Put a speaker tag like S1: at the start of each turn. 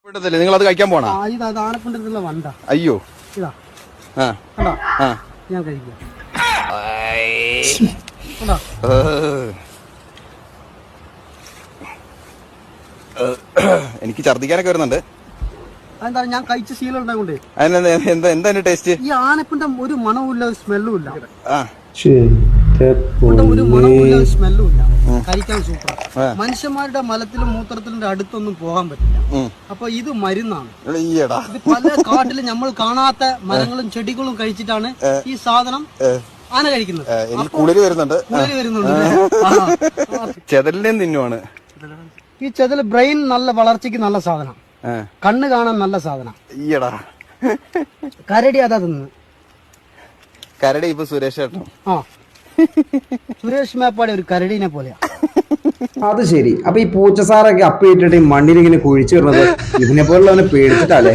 S1: നിങ്ങൾ അത് കഴിക്കാൻ പോണ
S2: ആനപ്പിണ്ടത്തിലുള്ള വണ്ട.
S1: അയ്യോ
S2: ഇതാ ഞാൻ കഴിക്കാം.
S1: എനിക്ക് ഛർദിക്കാനൊക്കെ വരുന്നുണ്ട്.
S2: അതെന്താ ഞാൻ കഴിച്ച ശീലം ഉണ്ടാകൊണ്ട്.
S1: എന്താ ടേസ്റ്റ്?
S2: ഈ ആനപ്പിണ്ടം ഒരു മണവും ഇല്ല, സ്മെല്ലും ഇല്ല. ഒരു സ്മെല്ലും ഇല്ല. കഴിക്കാൻ സൂപ്പർ. മനുഷ്യന്മാരുടെ മലത്തിലും മൂത്രത്തിലും അടുത്തൊന്നും പോകാൻ പറ്റില്ല. അപ്പൊ ഇത് മരുന്നാണ്. ഇത് പല കാട്ടിലും നമ്മൾ കാണാത്ത മരങ്ങളും ചെടികളും കഴിച്ചിട്ടാണ് ഈ സാധനം ആന കഴിക്കുന്നത്.
S1: എനിക്ക് കുളിര് വരുന്നുണ്ട്. ചെതലിനെയും തിന്നുവാണ്.
S2: ഈ ചെതൽ ബ്രെയിൻ നല്ല വളർച്ചയ്ക്ക് നല്ല സാധനം, കണ്ണ് കാണാൻ നല്ല സാധനം.
S1: ഈയടാ
S2: കരടി അതാ തിന്ന്.
S1: കരടി ഇപ്പൊ സുരേഷ് ചേട്ടൻ.
S2: സുരേഷ് മേപ്പാടി ഒരു കരടീനെ പോലെയാ.
S3: അത് ശരി. അപ്പൊ ഈ പൂച്ചസാറൊക്കെ അപ്പിയിട്ടിട്ട് ഈ മണ്ണിലിങ്ങനെ കുഴിച്ചിടുന്നത് ഇതിനെ പോലുള്ളവനെ പേടിച്ചിട്ടല്ലേ?